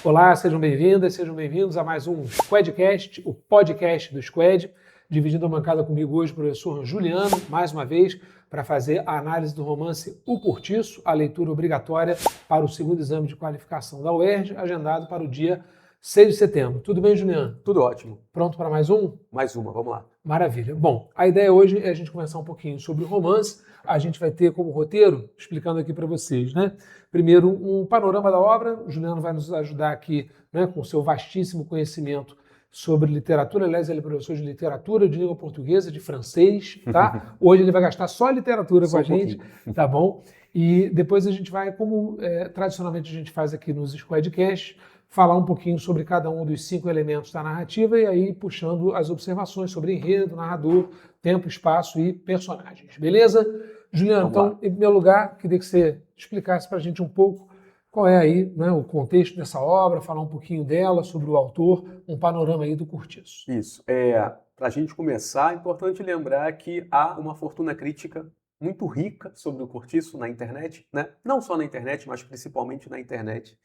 Olá, sejam bem-vindas, sejam bem-vindos a mais um Squadcast, o podcast do Squad, dividindo a bancada comigo hoje o professor Juliano, mais uma vez, para fazer a análise do romance O Cortiço, a leitura obrigatória para o segundo exame de qualificação da UERJ, agendado para o dia 6 de setembro. Tudo bem, Juliano? Tudo ótimo. Pronto para mais um? Mais uma, vamos lá. Maravilha. Bom, a ideia hoje é a gente conversar um pouquinho sobre o romance. A gente vai ter como roteiro, explicando aqui para vocês, né? Primeiro, um panorama da obra. O Juliano vai nos ajudar aqui, né, com o seu vastíssimo conhecimento sobre literatura. Aliás, ele é professor de literatura, de língua portuguesa, de francês, tá? Hoje ele vai gastar só literatura com a gente, tá bom? E depois a gente vai, como tradicionalmente a gente faz aqui nos Squadcasts, falar um pouquinho sobre cada um dos 5 elementos da narrativa e aí puxando as observações sobre enredo, narrador, tempo, espaço e personagens. Beleza? Juliano, então, em primeiro lugar, queria que você explicasse para a gente um pouco qual é aí, né, o contexto dessa obra, falar um pouquinho dela, sobre o autor, um panorama aí do Cortiço. Isso. Para a gente começar, é importante lembrar que há uma fortuna crítica muito rica sobre o Cortiço na internet, né? Não só na internet, mas principalmente na internet,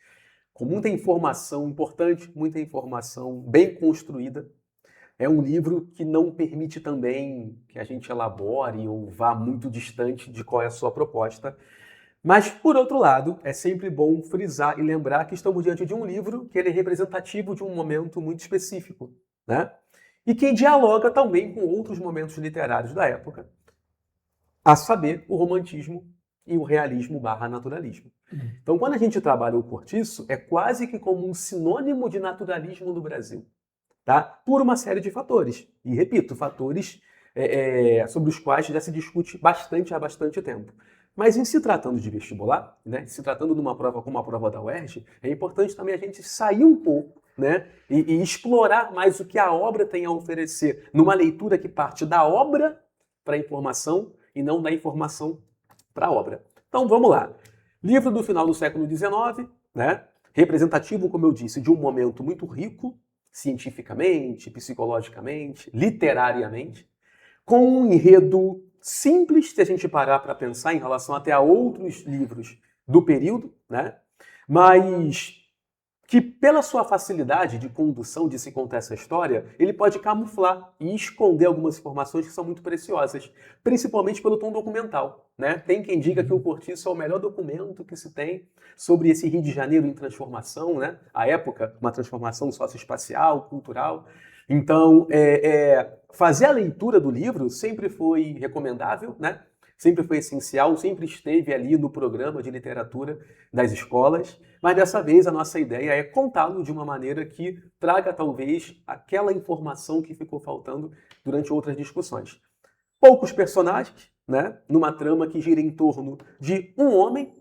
com muita informação importante, muita informação bem construída. É um livro que não permite também que a gente elabore ou vá muito distante de qual é a sua proposta. Mas, por outro lado, é sempre bom frisar e lembrar que estamos diante de um livro que ele é representativo de um momento muito específico, né? E que dialoga também com outros momentos literários da época, a saber, o romantismo e o realismo/naturalismo. Então, quando a gente trabalha o Cortiço, é quase que como um sinônimo de naturalismo no Brasil, tá? Por uma série de fatores. E, repito, fatores sobre os quais já se discute bastante há bastante tempo. Mas em se tratando de vestibular, né, se tratando de uma prova como a prova da UERJ, é importante também a gente sair um pouco, né, e explorar mais o que a obra tem a oferecer numa leitura que parte da obra para a informação e não da informação para a obra. Então vamos lá. Livro do final do século XIX, né, representativo, como eu disse, de um momento muito rico, cientificamente, psicologicamente, literariamente, com um enredo simples, se a gente parar para pensar em relação até a outros livros do período, né? Mas que pela sua facilidade de condução de se contar essa história, ele pode camuflar e esconder algumas informações que são muito preciosas, principalmente pelo tom documental, né? Tem quem diga que o Cortiço é o melhor documento que se tem sobre esse Rio de Janeiro em transformação, né? À época, uma transformação socioespacial, cultural. Então, fazer a leitura do livro sempre foi recomendável, né? Sempre foi essencial, sempre esteve ali no programa de literatura das escolas, mas dessa vez a nossa ideia é contá-lo de uma maneira que traga talvez aquela informação que ficou faltando durante outras discussões. Poucos personagens, né? Numa trama que gira em torno de um homem,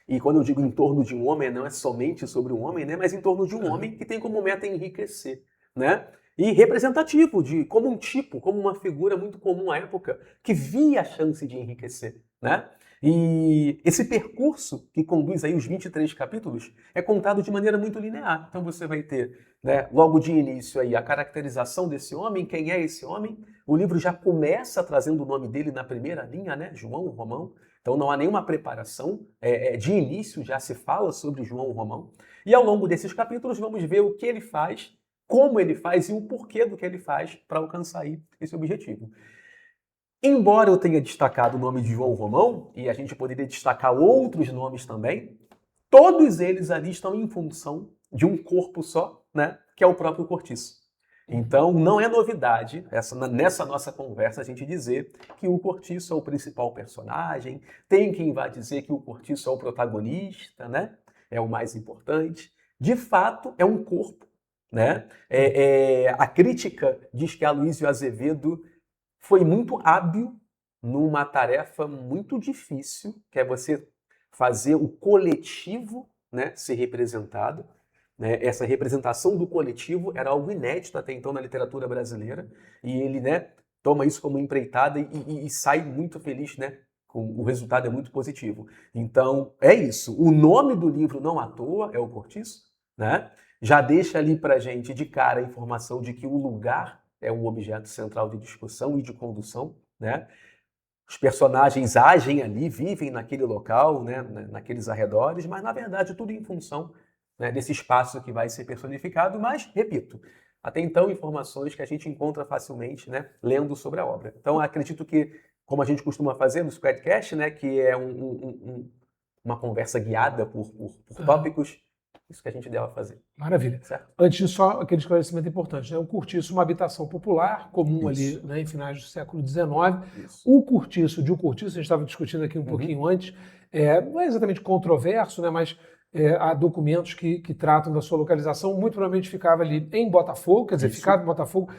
e quando eu digo em torno de um homem, não é somente sobre um homem, né? Mas em torno de um homem que tem como meta enriquecer, né? E representativo de como um tipo, como uma figura muito comum à época, que via a chance de enriquecer, né? E esse percurso que conduz aí os 23 capítulos é contado de maneira muito linear. Então você vai ter, né, logo de início aí a caracterização desse homem, quem é esse homem. O livro já começa trazendo o nome dele na primeira linha, né? João Romão. Então não há nenhuma preparação, de início já se fala sobre João Romão. E ao longo desses capítulos vamos ver o que ele faz, como ele faz e o porquê do que ele faz para alcançar aí esse objetivo. Embora eu tenha destacado o nome de João Romão, e a gente poderia destacar outros nomes também, todos eles ali estão em função de um corpo só, né, que é o próprio Cortiço. Então, não é novidade nessa nossa conversa a gente dizer que o Cortiço é o principal personagem, tem quem vai dizer que o Cortiço é o protagonista, né, é o mais importante. De fato, é um corpo, né? A crítica diz que Aloysio Azevedo foi muito hábil numa tarefa muito difícil, que é você fazer o coletivo, né, ser representado. Né? Essa representação do coletivo era algo inédito até então na literatura brasileira, e ele, né, toma isso como empreitada e sai muito feliz, né? O resultado é muito positivo. Então, é isso. O nome do livro, não à toa, é O Cortiço, né? Já deixa ali pra gente de cara a informação de que o lugar é o objeto central de discussão e de condução, né? Os personagens agem ali, vivem naquele local, né? Naqueles arredores, mas na verdade tudo em função né, desse espaço que vai ser personificado, mas, repito, até então, informações que a gente encontra facilmente, né, lendo sobre a obra. Então, acredito que, como a gente costuma fazer no Squadcast, né, que é uma conversa guiada por tópicos, isso que a gente deve fazer. Maravilha. Certo? Antes disso, só aquele esclarecimento importante, né? O cortiço é uma habitação popular, comum ali, Isso. né, em finais do século XIX. Isso. O cortiço, a gente estava discutindo aqui um pouquinho antes, não é exatamente controverso, né, mas há documentos que tratam da sua localização. Muito provavelmente ficava ali em Botafogo, quer dizer, Isso. ficava em Botafogo.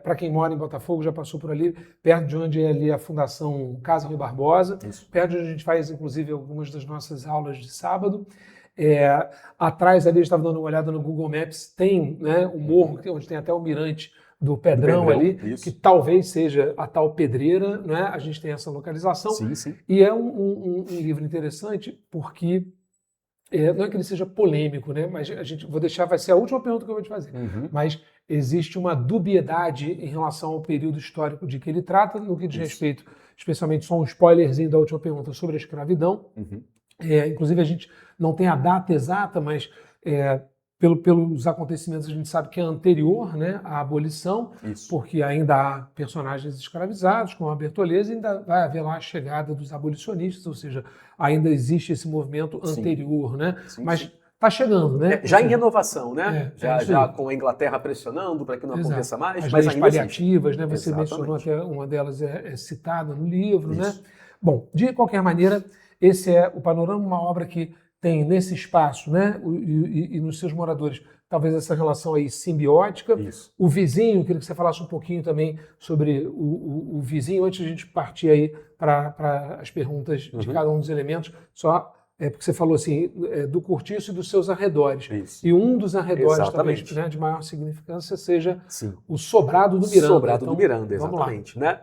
Para quem mora em Botafogo, já passou por ali, perto de onde é ali a Fundação Casa Rui Barbosa, Isso. perto de onde a gente faz, inclusive, algumas das nossas aulas de sábado. Atrás ali, eu estava dando uma olhada no Google Maps, tem, né, um morro onde tem até o mirante do Pedrão ali, isso. que talvez seja a tal Pedreira, né? A gente tem essa localização. Sim, sim. E é um livro interessante porque não é que ele seja polêmico, né? Mas vai ser a última pergunta que eu vou te fazer. Mas existe uma dubiedade em relação ao período histórico de que ele trata, no que diz respeito, especialmente só um spoilerzinho da última pergunta sobre a escravidão. Inclusive a gente não tem a data exata, mas pelos acontecimentos a gente sabe que é anterior, né, à abolição, porque ainda há personagens escravizados, como a Bertoleza, e ainda vai haver lá a chegada dos abolicionistas, ou seja, ainda existe esse movimento anterior, né? Mas está chegando, né? Já em renovação, né? Já já com a Inglaterra pressionando para que não aconteça mais, as mas leis ainda paliativas, né? Você mencionou até uma delas é citada no livro, né? Bom, de qualquer maneira, esse é o Panorama, uma obra que tem nesse espaço, né, e nos seus moradores, talvez essa relação aí simbiótica. O vizinho, queria que você falasse um pouquinho também sobre o vizinho, antes de a gente partir aí para as perguntas de cada um dos elementos, só porque você falou assim, do cortiço e dos seus arredores. E um dos arredores, talvez, né, de maior significância, seja o Sobrado do Miranda. Sobrado do Miranda, exatamente. Né?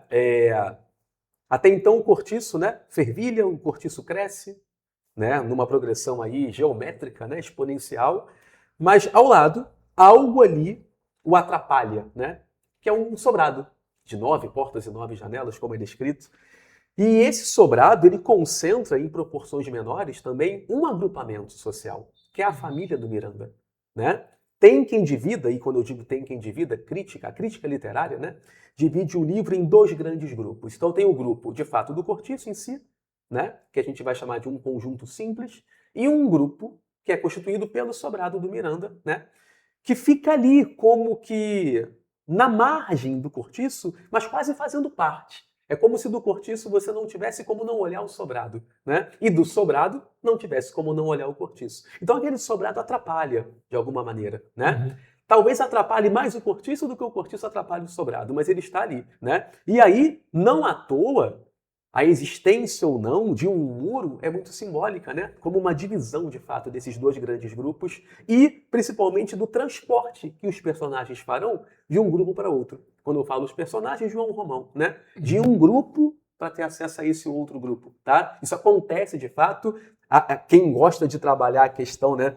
Até então o cortiço, né, fervilha, o cortiço cresce, né, numa progressão aí geométrica, né, exponencial, mas ao lado, algo ali o atrapalha, né, que é um sobrado de 9 portas e 9 janelas, como é descrito. E esse sobrado, ele concentra em proporções menores também um agrupamento social, que é a família do Miranda, né? Tem quem divida, e quando eu digo tem quem divida, a crítica literária, né, divide o livro em 2 grandes grupos. Então tem o grupo, de fato, do cortiço em si, né, que a gente vai chamar de um conjunto simples, e um grupo que é constituído pelo sobrado do Miranda, né, que fica ali como que na margem do cortiço, mas quase fazendo parte. É como se do cortiço você não tivesse como não olhar o sobrado, né? E do sobrado não tivesse como não olhar o cortiço. Então aquele sobrado atrapalha, de alguma maneira, né? Talvez atrapalhe mais o cortiço do que o cortiço atrapalhe o sobrado, mas ele está ali, né? E aí, não à toa, a existência ou não de um muro é muito simbólica, né? Como uma divisão, de fato, desses 2 grandes grupos e, principalmente, do transporte que os personagens farão de um grupo para outro. Quando eu falo os personagens, João Romão, né? De um grupo para ter acesso a esse outro grupo, tá? Isso acontece, de fato. Quem gosta de trabalhar a questão, né,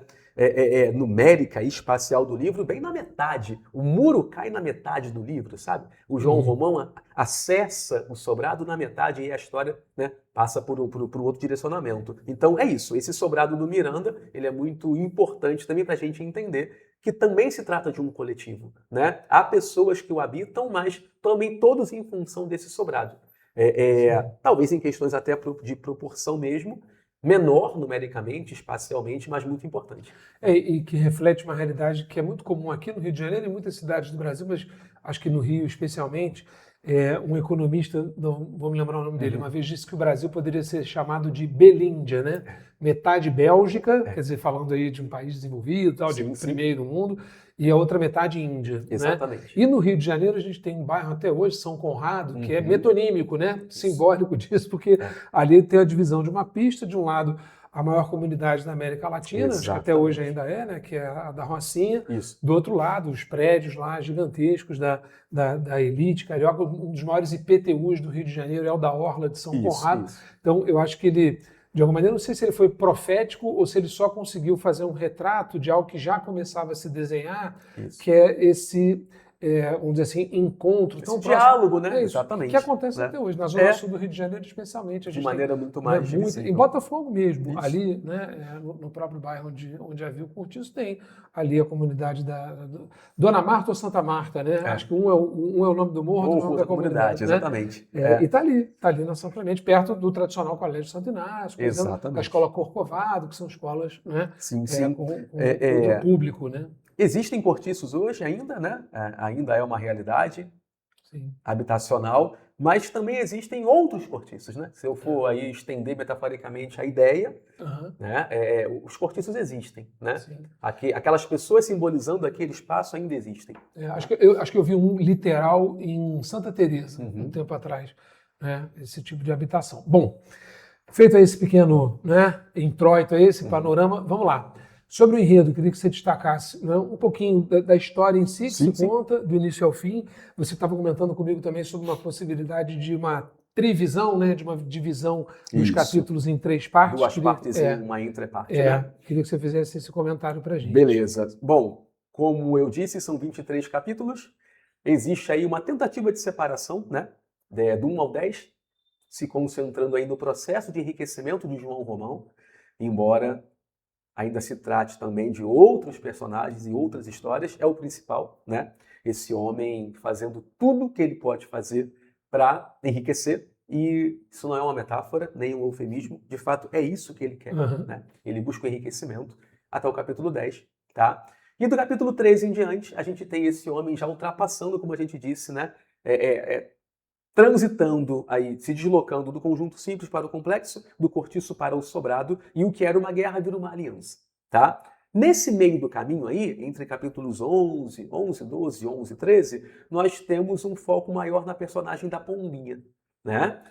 numérica e espacial do livro, bem na metade. O muro cai na metade do livro, sabe? O João Romão acessa o sobrado na metade e a história, né, passa por outro direcionamento. Então é isso. Esse sobrado do Miranda, ele é muito importante também para a gente entender que também se trata de um coletivo, né? Há pessoas que o habitam, mas também todos em função desse sobrado. Talvez em questões até de proporção mesmo, menor numericamente, espacialmente, mas muito importante. E que reflete uma realidade que é muito comum aqui no Rio de Janeiro e em muitas cidades do Brasil, mas acho que no Rio especialmente. Um economista, não vou me lembrar o nome dele, uma vez disse que o Brasil poderia ser chamado de Belíndia, né? Metade Bélgica, quer dizer, falando aí de um país desenvolvido, tal, de primeiro mundo, e a outra metade Índia. Exatamente. Né? E no Rio de Janeiro a gente tem um bairro até hoje, São Conrado, que é metonímico, né? Simbólico disso, porque ali tem a divisão de uma pista, de um lado a maior comunidade da América Latina, acho que até hoje ainda né? Que é a da Rocinha. Do outro lado, os prédios lá gigantescos da elite carioca, um dos maiores IPTUs do Rio de Janeiro é o da Orla de São Conrado. Então, eu acho que ele, de alguma maneira, não sei se ele foi profético ou se ele só conseguiu fazer um retrato de algo que já começava a se desenhar, que é vamos dizer assim, encontro tão Esse próximo. diálogo, né? É isso, Exatamente. que acontece né? até hoje, na Zona Sul do Rio de Janeiro, especialmente. A De gente maneira muito tem, mais muito, visível. em Botafogo mesmo, Isso. ali, né, no próprio bairro onde havia o Cortiço, tem ali a comunidade Dona Marta ou Santa Marta, né? Acho que um é o nome do morro, outro é o nome da comunidade, né? Exatamente. E está ali na São Clemente, perto do tradicional Colégio Santo Inácio, por exemplo, da Escola Corcovado, que são escolas, né, Sim. com o público, né? Existem cortiços hoje ainda, né? Ainda é uma realidade Sim. habitacional, mas também existem outros cortiços, né? Se eu for aí estender metaforicamente a ideia, né? Os cortiços existem, né? Aquelas pessoas simbolizando aquele espaço ainda existem. Acho que eu vi um literal em Santa Teresa, um tempo atrás, né? Esse tipo de habitação. Bom, feito esse pequeno, né, introito, esse panorama, vamos lá. Sobre o enredo, queria que você destacasse, né, um pouquinho da história em si, que se conta, do início ao fim. Você estava comentando comigo também sobre uma possibilidade de uma trivisão, né, de uma divisão dos capítulos em 3 partes. 2 partes e uma entreparte. Né? Queria que você fizesse esse comentário para a gente. Beleza. Bom, como eu disse, são 23 capítulos. Existe aí uma tentativa de separação, né, do 1 ao 10, se concentrando aí no processo de enriquecimento de João Romão, embora ainda se trate também de outros personagens e outras histórias, é o principal, né? Esse homem fazendo tudo que ele pode fazer para enriquecer, e isso não é uma metáfora, nem um eufemismo, de fato é isso que ele quer, né? Ele busca o enriquecimento até o capítulo 10, tá? E do capítulo 13 em diante, a gente tem esse homem já ultrapassando, como a gente disse, né? Transitando aí, se deslocando do conjunto simples para o complexo, do cortiço para o sobrado, e o que era uma guerra vira uma aliança, tá? Nesse meio do caminho aí, entre capítulos 11, 12, 11 e 13, nós temos um foco maior na personagem da Pombinha, né?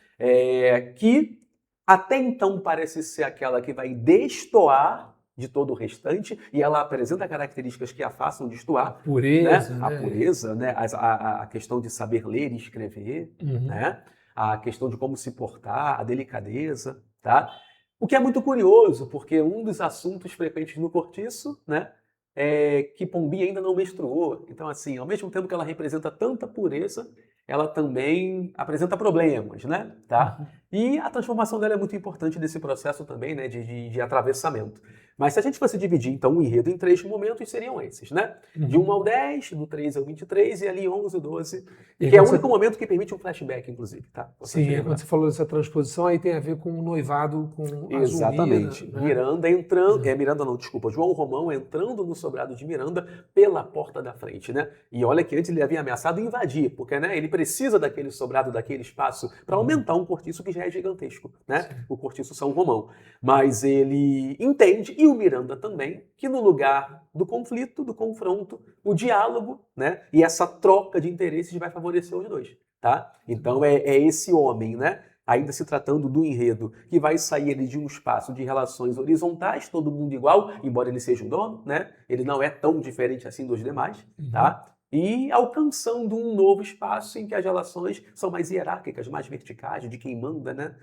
Que até então parece ser aquela que vai destoar de todo o restante, e ela apresenta características que a façam destoar. A pureza, né? A pureza, né? A questão de saber ler e escrever, né? A questão de como se portar, a delicadeza, tá? O que é muito curioso, porque um dos assuntos frequentes no cortiço, né, é que Pombinha ainda não menstruou. Então, assim, ao mesmo tempo que ela representa tanta pureza, ela também apresenta problemas, né? Tá? E a transformação dela é muito importante nesse processo também, né, de atravessamento. Mas se a gente fosse dividir, então, o enredo em 3 momentos, seriam esses, né? De 1 ao 10, do 13 ao 23 e ali 11 e 12, que é o único momento que permite um flashback, inclusive, tá? Sim, quando você falou dessa transposição, aí tem a ver com o noivado com a Exatamente. Zulmira, né? Miranda entrando, Miranda não, desculpa, João Romão entrando no sobrado de Miranda pela porta da frente, né? E olha que antes ele havia ameaçado invadir, porque, né, ele precisa daquele sobrado, daquele espaço para aumentar um cortiço que já é gigantesco, né? Sim. O cortiço São Romão. Mas ele entende, e o Miranda também, que no lugar do conflito, do confronto, o diálogo, né, e essa troca de interesses vai favorecer os dois, tá? Então é esse homem, né, ainda se tratando do enredo, que vai sair ele de um espaço de relações horizontais, todo mundo igual, embora ele seja o dono, né? Ele não é tão diferente assim dos demais, tá? E alcançando um novo espaço em que as relações são mais hierárquicas, mais verticais, de quem manda, né?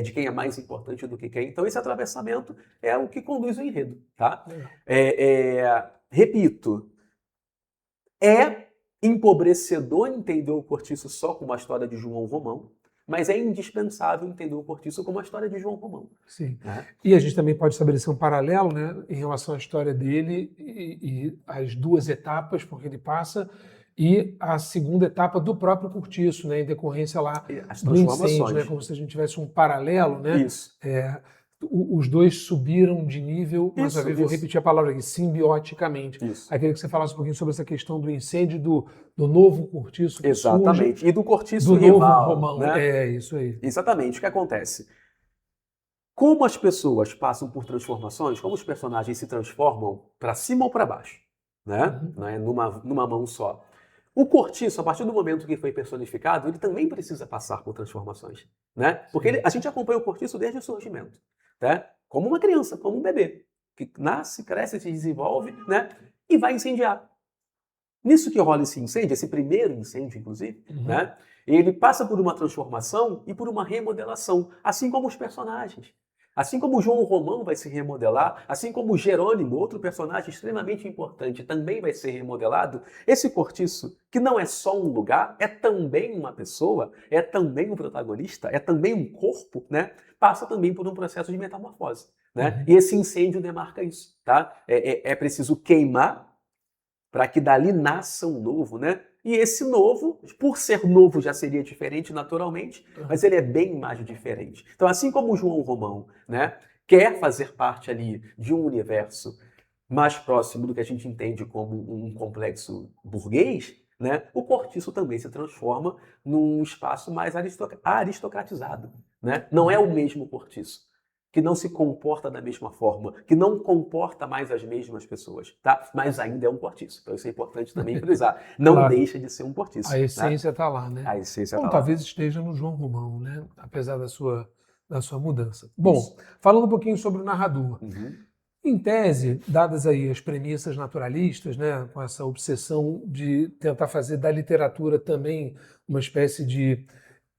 De quem é mais importante do que quem. Então esse atravessamento é o que conduz o enredo, tá? Repito, é empobrecedor entender o cortiço só como a história de João Romão, mas é indispensável entender o cortiço como a história de João Romão. Sim. E a gente também pode estabelecer um paralelo, né, em relação à história dele e as 2 etapas por que ele passa e a segunda etapa do próprio cortiço, né, em decorrência lá do incêndio, né, como se a gente tivesse um paralelo, né? Isso. Os 2 subiram de nível, mais uma vez vou repetir a palavra aqui, simbioticamente. Isso. Aí queria que você falasse um pouquinho sobre essa questão do incêndio do novo cortiço que Exatamente. surge, E do cortiço do rival, novo Romão. né? Isso aí. Exatamente. O que acontece? Como as pessoas passam por transformações, como os personagens se transformam para cima ou para baixo, né? Não é numa mão só. O cortiço, a partir do momento que foi personificado, ele também precisa passar por transformações, né? Porque a gente acompanha o cortiço desde o surgimento, né? Como uma criança, como um bebê, que nasce, cresce, se desenvolve, né? E vai incendiar. Nisso que rola esse incêndio, esse primeiro incêndio, inclusive, né? Ele passa por uma transformação e por uma remodelação, assim como os personagens. Assim como João Romão vai se remodelar, assim como Jerônimo, outro personagem extremamente importante, também vai ser remodelado, esse cortiço, que não é só um lugar, é também uma pessoa, é também um protagonista, é também um corpo, né? Passa também por um processo de metamorfose, né? E esse incêndio demarca isso, tá? É preciso queimar para que dali nasça um novo, né? E esse novo, por ser novo, já seria diferente naturalmente, mas ele é bem mais diferente. Então, assim como o João Romão, né, quer fazer parte ali de um universo mais próximo do que a gente entende como um complexo burguês, né, o cortiço também se transforma num espaço mais aristocratizado, né? Não é o mesmo cortiço, que não se comporta da mesma forma, que não comporta mais as mesmas pessoas, tá? Mas ainda é um cortiço. Então isso é importante também frisar. Não Claro. deixa de ser um cortiço. A Né? essência está lá, né? A essência Bom, está lá. talvez esteja no João Romão, né? Apesar da sua mudança. Bom, falando um pouquinho sobre o narrador. Em tese, dadas aí as premissas naturalistas, né, com essa obsessão de tentar fazer da literatura também uma espécie de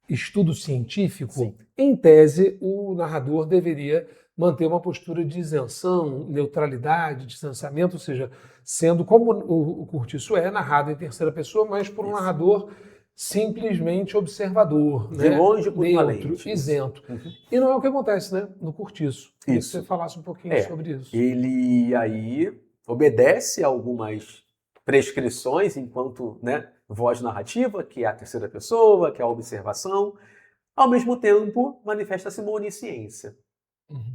estudo científico, Sim. em tese, o narrador deveria manter uma postura de isenção, neutralidade, distanciamento, ou seja, sendo como o Cortiço é narrado em terceira pessoa, mas por um narrador simplesmente observador, De né? longe por neutro, valente. isento. E não é o que acontece, né, no Cortiço. Queria que Isso. você falasse um pouquinho sobre isso. Ele aí obedece a algumas prescrições enquanto, né, voz narrativa, que é a terceira pessoa, que é a observação. Ao mesmo tempo, manifesta-se uma onisciência.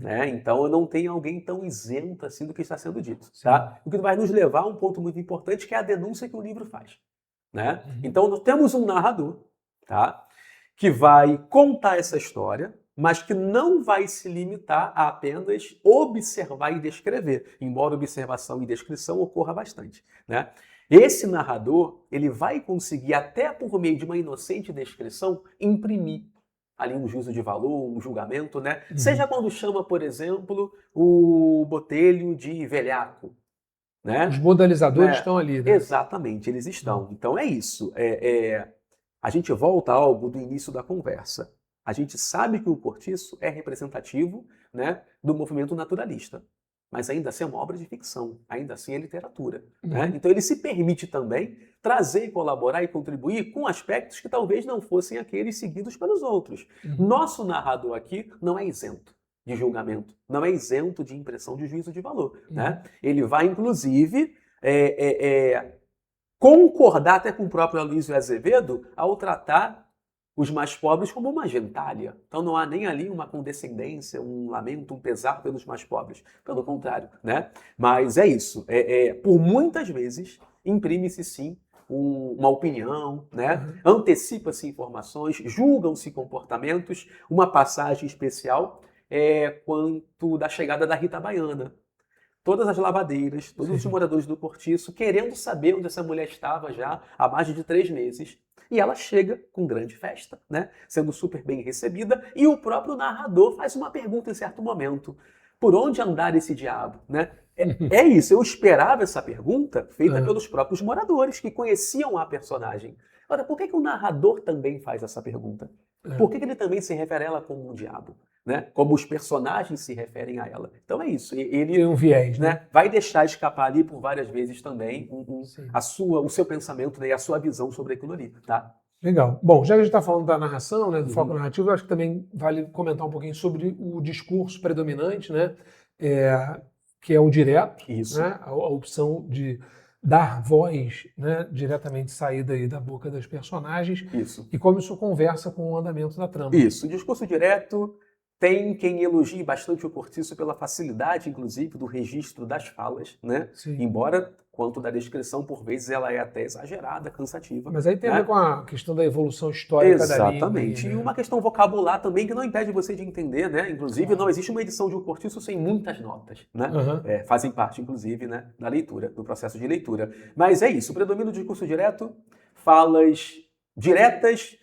Né? Então, eu não tenho alguém tão isento assim do que está sendo dito. Tá? O que vai nos levar a um ponto muito importante, que é a denúncia que o livro faz. Né? Então, nós temos um narrador, tá? Que vai contar essa história, mas que não vai se limitar a apenas observar e descrever, embora observação e descrição ocorra bastante. Né? Esse narrador, ele vai conseguir, até por meio de uma inocente descrição, imprimir ali um juízo de valor, um julgamento, né? Seja quando chama, por exemplo, o Botelho de velhaco, né? Os modalizadores estão ali, né? Exatamente, eles estão. Então é isso. A gente volta a algo do início da conversa. A gente sabe que o Cortiço é representativo, né, do movimento naturalista, mas ainda assim é uma obra de ficção, ainda assim é literatura. Né? Então ele se permite também trazer, colaborar e contribuir com aspectos que talvez não fossem aqueles seguidos pelos outros. Nosso narrador aqui não é isento de julgamento, não é isento de impressão de juízo de valor. Né? Ele vai, inclusive, concordar até com o próprio Aloysio Azevedo ao tratar os mais pobres como uma gentalha. Então não há nem ali uma condescendência, um lamento, um pesar pelos mais pobres. Pelo contrário, né? Mas é isso. Por muitas vezes, imprime-se sim uma opinião, né? Antecipa-se informações, julgam-se comportamentos. Uma passagem especial é quanto da chegada da Rita Baiana. Todas as lavadeiras, todos os moradores do Cortiço, querendo saber onde essa mulher estava já há mais de 3 meses. E ela chega com grande festa, né? Sendo super bem recebida, e o próprio narrador faz uma pergunta em certo momento. Por onde andar esse diabo? Né? É isso, eu esperava essa pergunta feita pelos próprios moradores, que conheciam a personagem. Agora, por que o narrador também faz essa pergunta? Por que ele também se refere a ela como um diabo? Né? Como os personagens se referem a ela. Então é isso. Ele tem um viés, né? Vai deixar escapar ali por várias vezes também o seu pensamento, né, e a sua visão sobre aquilo ali. Tá? Legal. Bom, já que a gente está falando da narração, né, do foco narrativo, eu acho que também vale comentar um pouquinho sobre o discurso predominante, né, que é o direto, né, a opção de dar voz, né, diretamente saída aí da boca das personagens, e como isso conversa com o andamento da trama. Isso, o discurso direto tem quem elogie bastante o Cortiço pela facilidade, inclusive, do registro das falas, né? Embora, quanto da descrição, por vezes, ela é até exagerada, cansativa. Mas aí tem a ver com a questão da evolução histórica da língua. Exatamente. E uma questão vocabular também que não impede você de entender, né? Inclusive, não existe uma edição de um Cortiço sem muitas notas, né? Fazem parte, inclusive, né, da leitura, do processo de leitura. Mas é isso, o predomínio do discurso direto, falas diretas,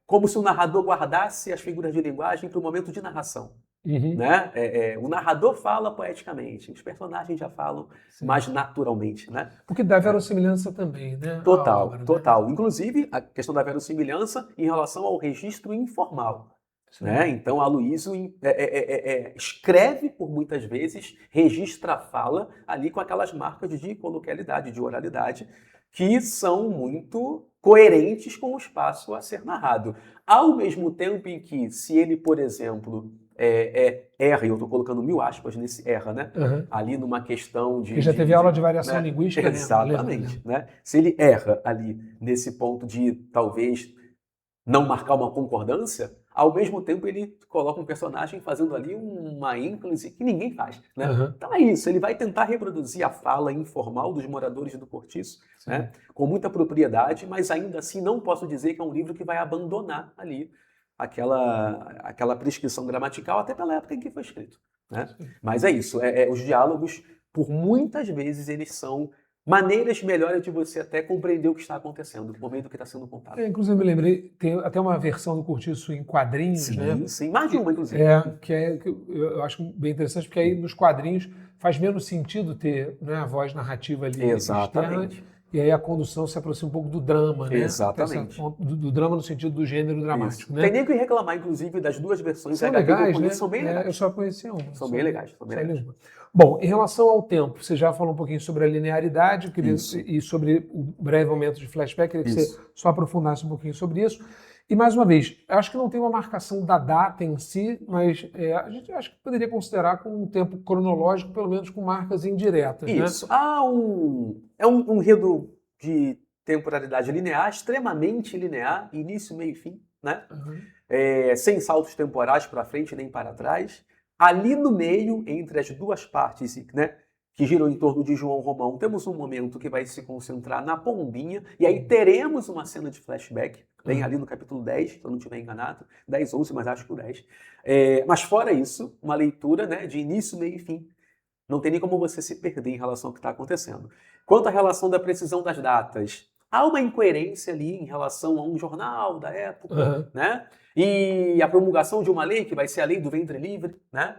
como se o narrador guardasse as figuras de linguagem para o momento de narração. Né? O narrador fala poeticamente, os personagens já falam mais naturalmente. Né? Porque dá verossimilhança também, né? Total, total. Inclusive, a questão da verossimilhança em relação ao registro informal. né? Então, Aloysio escreve por muitas vezes, registra a fala ali com aquelas marcas de coloquialidade, de oralidade, que são muito coerentes com o espaço a ser narrado. Ao mesmo tempo em que, se ele, por exemplo, erra, e eu estou colocando 1000 aspas nesse erra, né? Uhum. Ali numa questão de... Que já teve aula de variação né? linguística, Exatamente, né? Se ele erra ali nesse ponto de, talvez, não marcar uma concordância, ao mesmo tempo ele coloca um personagem fazendo ali uma ênclise que ninguém faz, né? Uhum. Então é isso, ele vai tentar reproduzir a fala informal dos moradores do Cortiço, né? Com muita propriedade, mas ainda assim não posso dizer que é um livro que vai abandonar ali aquela prescrição gramatical, até pela época em que foi escrito, né? Mas é isso, os diálogos, por muitas vezes, eles são maneiras melhores de você até compreender o que está acontecendo, por meio do que está sendo contado. Inclusive, me lembrei, tem até uma versão do Cortiço em quadrinhos, sim, né? Sim, mais de uma, inclusive. Que eu acho bem interessante, porque aí nos quadrinhos faz menos sentido ter, né, a voz narrativa ali externa, e aí a condução se aproxima um pouco do drama, né? Exatamente. Do drama no sentido do gênero dramático, né? Tem nem que reclamar, inclusive, das duas versões. São legais, né? São bem legais. Eu só conheci uma. São bem legais. Bom, em relação ao tempo, você já falou um pouquinho sobre a linearidade e sobre o breve momento de flashback, queria que você só aprofundasse um pouquinho sobre isso. E, mais uma vez, acho que não tem uma marcação da data em si, mas a gente acho que poderia considerar como um tempo cronológico, pelo menos com marcas indiretas. Isso. Né? É um enredo de temporalidade linear, extremamente linear, início, meio e fim, né? Uhum. Sem saltos temporais para frente nem para trás. Ali no meio, entre as duas partes, né, que giram em torno de João Romão, temos um momento que vai se concentrar na Pombinha, e aí teremos uma cena de flashback, bem ali no capítulo 10, se eu não estiver enganado, 10, 11, mas acho que o 10. Mas fora isso, uma leitura, né, de início, meio e fim. Não tem nem como você se perder em relação ao que está acontecendo. Quanto à relação da precisão das datas, há uma incoerência ali em relação a um jornal da época, né? E a promulgação de uma lei, que vai ser a lei do ventre livre, né?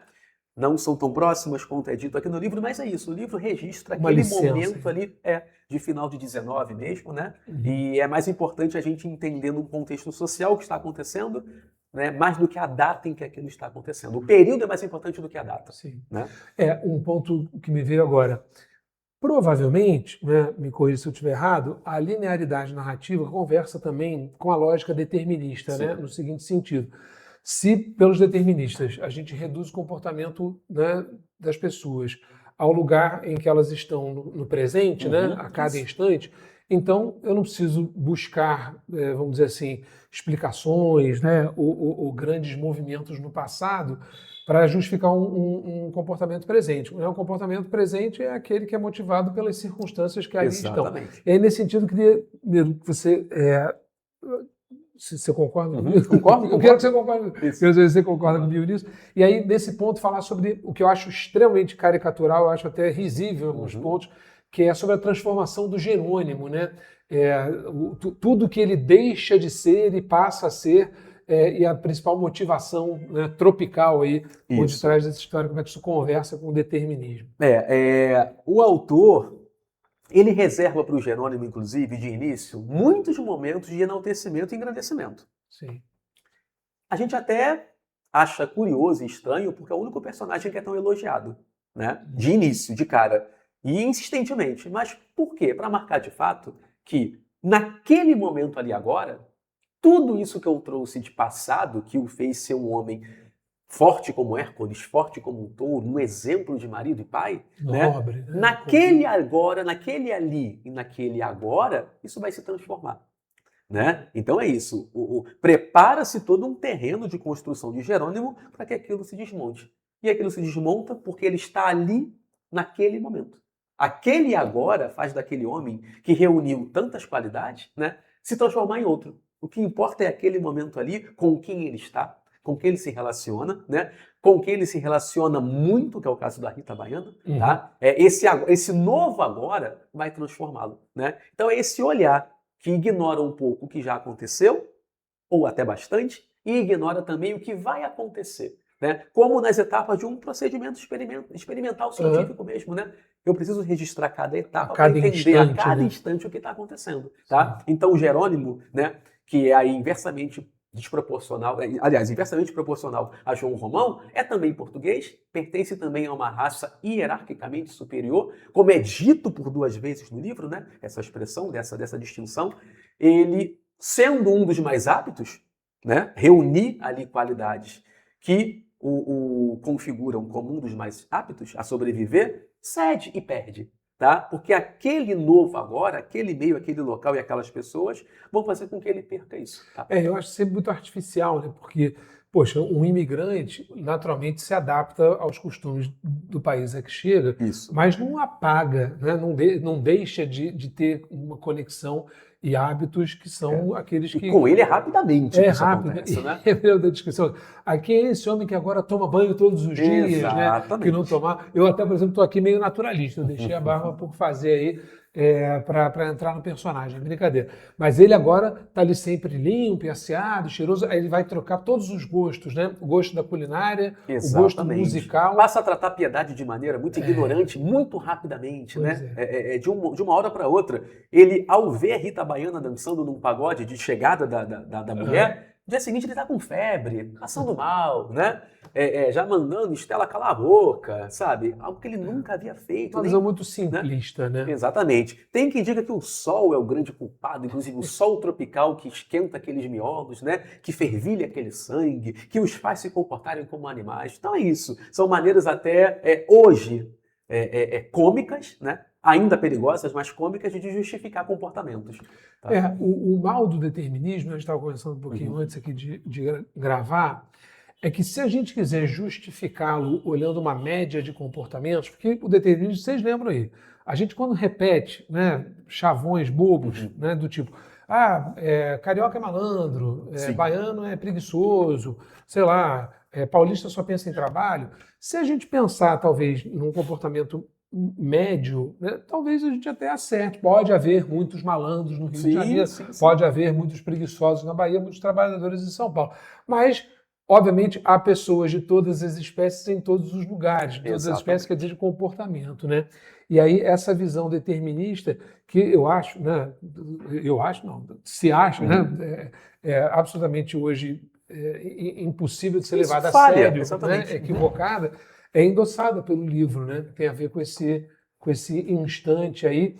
Não são tão próximas quanto é dito aqui no livro, mas é isso. O livro registra aquele momento ali, de final de 19 mesmo, né? Uhum. E é mais importante a gente entender no contexto social o que está acontecendo, né? Mais do que a data em que aquilo está acontecendo. O período é mais importante do que a data. Sim. Né? Um ponto que me veio agora. Provavelmente, né, me corrija se eu estiver errado, a linearidade narrativa conversa também com a lógica determinista, né, no seguinte sentido. Se, pelos deterministas, a gente reduz o comportamento, né, das pessoas ao lugar em que elas estão no presente, né, a cada instante, então eu não preciso buscar, vamos dizer assim, explicações, né, ou grandes movimentos no passado para justificar um comportamento presente. O comportamento presente é aquele que é motivado pelas circunstâncias que ali estão. E aí, nesse sentido, eu queria que você... Você concorda comigo? Concordo. Eu quero que você concorde. Quero ver se você concorda comigo nisso. E aí, nesse ponto, falar sobre o que eu acho extremamente caricatural, eu acho até risível em alguns pontos, que é sobre a transformação do Jerônimo, né? Tudo que ele deixa de ser e passa a ser, e a principal motivação, né, tropical aí, por detrás dessa história, como é que isso conversa com o determinismo. O autor, ele reserva para o Jerônimo, inclusive, de início, muitos momentos de enaltecimento e engrandecimento. Sim. A gente até acha curioso e estranho, porque é o único personagem que é tão elogiado, né? De início, de cara, e insistentemente. Mas por quê? Para marcar de fato que, naquele momento ali agora, tudo isso que eu trouxe de passado, que o fez ser um homem forte como Hércules, forte como um touro, um exemplo de marido e pai, nobre, né? Naquele agora, naquele ali e naquele agora, isso vai se transformar. Né? Então é isso. Prepara-se todo um terreno de construção de Jerônimo para que aquilo se desmonte. E aquilo se desmonta porque ele está ali naquele momento. Aquele agora faz daquele homem que reuniu tantas qualidades, né, se transformar em outro. O que importa é aquele momento ali, com quem ele está, com quem ele se relaciona, né? Com quem ele se relaciona muito, que é o caso da Rita Baiana. Tá? Esse novo agora vai transformá-lo. Né? Então é esse olhar que ignora um pouco o que já aconteceu, ou até bastante, e ignora também o que vai acontecer. Né? Como nas etapas de um procedimento experimental científico mesmo. Né? Eu preciso registrar cada etapa para entender a cada instante o que está acontecendo. Tá? Então o Jerônimo, né, que é aí inversamente desproporcional, aliás, inversamente proporcional a João Romão, é também português, pertence também a uma raça hierarquicamente superior, como é dito por 2 vezes no livro, né? Essa expressão, dessa distinção. Ele, sendo um dos mais aptos, né? Reunir ali qualidades que o configuram como um dos mais aptos a sobreviver, cede e perde. Tá? Porque aquele novo agora, aquele meio, aquele local e aquelas pessoas vão fazer com que ele perca isso. Tá? Eu acho sempre muito artificial, né? Porque, poxa, um imigrante naturalmente se adapta aos costumes do país a que chega, Isso. mas não apaga, né? Não deixa de ter uma conexão e hábitos que são aqueles E que... com ele é rapidamente que isso rápido. acontece, né? Eu da descrição. Aqui é esse homem que agora toma banho todos os dias, né? Exatamente. Que não tomar. Eu até, por exemplo, estou aqui meio naturalista. Eu deixei a barba por fazer aí para entrar no personagem, brincadeira. Mas ele agora está ali sempre limpo, e asseado, cheiroso. Aí ele vai trocar todos os gostos, né? O gosto da culinária, o gosto Exatamente. musical. Passa a tratar a piedade de maneira muito ignorante, muito rapidamente, Pois né? De uma hora para outra. Ele, ao ver a Rita Baiana dançando num pagode de chegada da mulher, no dia seguinte ele tá com febre, passando mal, né? Já mandando Estela calar a boca, sabe? Algo que ele nunca havia feito. Uma visão muito simplista, né? Exatamente. Tem quem diga que o sol é o grande culpado, inclusive o sol tropical que esquenta aqueles miolos, né? Que fervilha aquele sangue, que os faz se comportarem como animais. Então é isso. São maneiras até hoje cômicas, né? Ainda perigosas, mas cômicas de justificar comportamentos. Tá? O mal do determinismo, a gente estava conversando um pouquinho antes aqui de gravar, é que se a gente quiser justificá-lo olhando uma média de comportamentos, porque o determinismo, vocês lembram aí, a gente quando repete, né, chavões bobos, né, do tipo, carioca é malandro, baiano é preguiçoso, sei lá, paulista só pensa em trabalho, se a gente pensar talvez num comportamento médio, né, talvez a gente até acerte. Pode haver muitos malandros no Rio de Janeiro, pode haver muitos preguiçosos na Bahia, muitos trabalhadores em São Paulo. Mas, obviamente, há pessoas de todas as espécies em todos os lugares. Todas as espécies quer dizer de comportamento, né? E aí essa visão determinista que eu acho, né? Se acha, né? É absolutamente hoje impossível de ser levada a sério, né? Equivocada. É endossada pelo livro, né? Tem a ver com esse instante aí,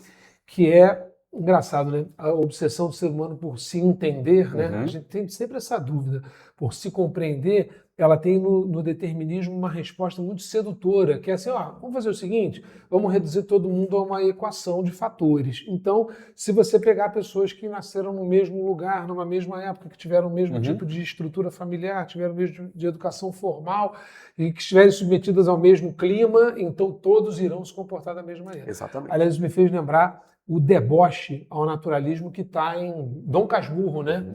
que é engraçado, né? A obsessão do ser humano por se entender, né? A gente tem sempre essa dúvida. Por se compreender, ela tem no determinismo uma resposta muito sedutora, que é assim, vamos fazer o seguinte, vamos reduzir todo mundo a uma equação de fatores. Então, se você pegar pessoas que nasceram no mesmo lugar, numa mesma época, que tiveram o mesmo tipo de estrutura familiar, tiveram o mesmo tipo de educação formal e que estiverem submetidas ao mesmo clima, então todos irão se comportar da mesma maneira. Exatamente. Aliás, isso me fez lembrar o deboche ao naturalismo que está em Dom Casmurro, né?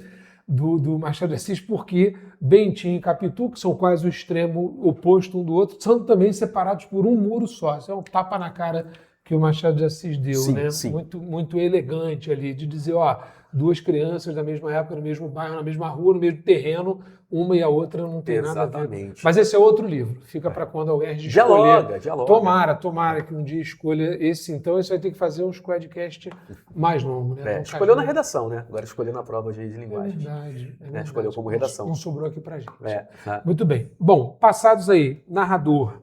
Do Machado de Assis, porque Bentinho e Capitu, que são quase o extremo oposto um do outro, são também separados por um muro só. Isso é um tapa na cara que o Machado de Assis deu, né? Muito, muito elegante ali, de dizer, duas crianças da mesma época, no mesmo bairro, na mesma rua, no mesmo terreno, uma e a outra não tem nada a ver. Mas esse é outro livro. Fica para quando alguém escolher. Dialoga. Tomara que um dia escolha esse. Então, esse vai ter que fazer um squadcast mais longo, né? Escolheu na redação, né? Agora escolheu na prova de linguagem. É verdade. Escolheu como redação. Não sobrou aqui pra gente. Muito bem. Bom, passados aí, narrador,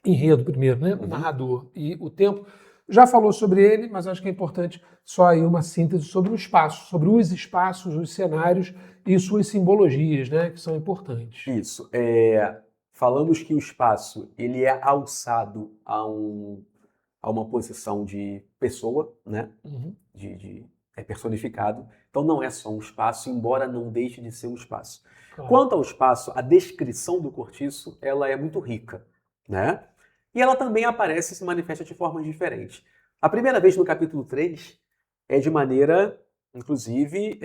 enredo primeiro, né? Narrador e o tempo. Já falou sobre ele, mas acho que é importante só aí uma síntese sobre o espaço, sobre os espaços, os cenários e suas simbologias, né, que são importantes. Isso. Falamos que o espaço ele é alçado a uma posição de pessoa, né? É personificado. Então não é só um espaço, embora não deixe de ser um espaço. Claro. Quanto ao espaço, a descrição do cortiço ela é muito rica, né? E ela também aparece e se manifesta de formas diferentes. A primeira vez no capítulo 3 é de maneira, inclusive,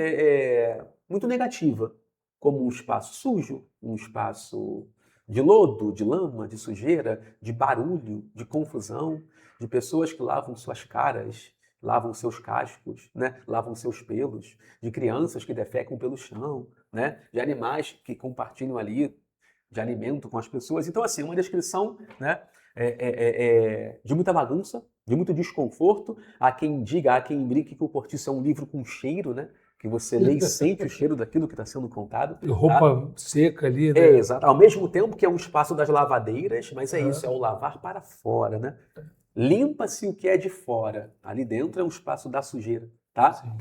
muito negativa, como um espaço sujo, um espaço de lodo, de lama, de sujeira, de barulho, de confusão, de pessoas que lavam suas caras, lavam seus cascos, né? Lavam seus pelos, de crianças que defecam pelo chão, né? De animais que compartilham ali de alimento com as pessoas. Então, assim, uma descrição, né? De muita bagunça, de muito desconforto. Há quem diga, há quem brinque que o Cortiço é um livro com cheiro, né? que você lê e sente o cheiro daquilo que está sendo contado. E roupa seca ali, né? É, exato. Ao mesmo tempo que é um espaço das lavadeiras, mas é isso, é o lavar para fora, né? Limpa-se o que é de fora. Ali dentro é um espaço da sujeira, tá? Sim.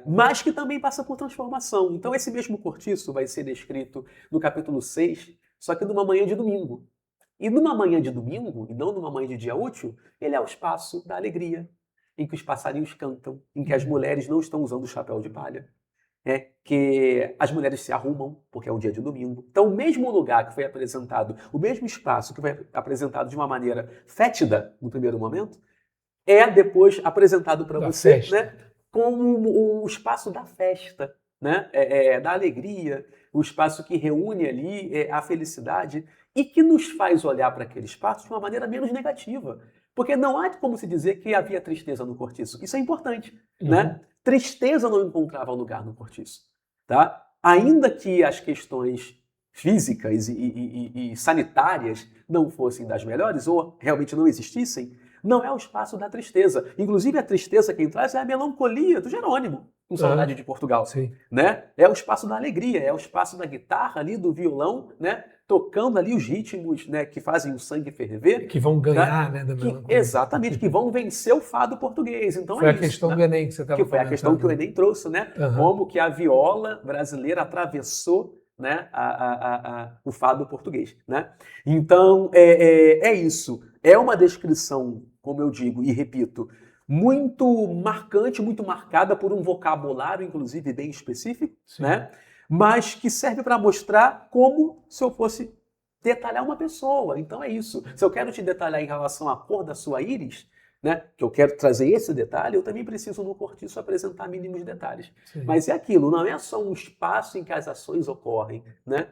Mas que também passa por transformação. Então esse mesmo cortiço vai ser descrito no capítulo 6, só que numa manhã de domingo. E numa manhã de domingo, e não numa manhã de dia útil, ele é o espaço da alegria, em que os passarinhos cantam, em que as mulheres não estão usando chapéu de palha, que as mulheres se arrumam, porque é um dia de domingo. Então, o mesmo lugar que foi apresentado, o mesmo espaço que foi apresentado de uma maneira fétida no primeiro momento, é depois apresentado para você, né, como o espaço da festa, né, da alegria, o espaço que reúne ali a felicidade e que nos faz olhar para aquele espaço de uma maneira menos negativa. Porque não há como se dizer que havia tristeza no cortiço. Isso é importante, né? Tristeza não encontrava lugar no cortiço, tá? Ainda que as questões físicas e sanitárias não fossem das melhores ou realmente não existissem, não é o espaço da tristeza. Inclusive a tristeza quem traz é a melancolia do Jerônimo, com Saudade de Portugal, Sim. né? É o espaço da alegria, é o espaço da guitarra ali, do violão, né? Tocando ali os ritmos, né, que fazem o sangue ferver. Que vão ganhar, né? Da Exatamente, que vão vencer o fado português. Então foi é a questão, né? do Enem que você estava falando. Que foi a questão que o Enem trouxe, né? Como que a viola brasileira atravessou, né, o fado português, né? Então, é isso. É uma descrição, como eu digo e repito, muito marcante, muito marcada por um vocabulário, inclusive, bem específico, né? Mas que serve para mostrar como se eu fosse detalhar uma pessoa. Então é isso. Se eu quero te detalhar em relação à cor da sua íris, né, que eu quero trazer esse detalhe, eu também preciso no cortiço apresentar mínimos detalhes. Sim. Mas é aquilo, não é só um espaço em que as ações ocorrem, né?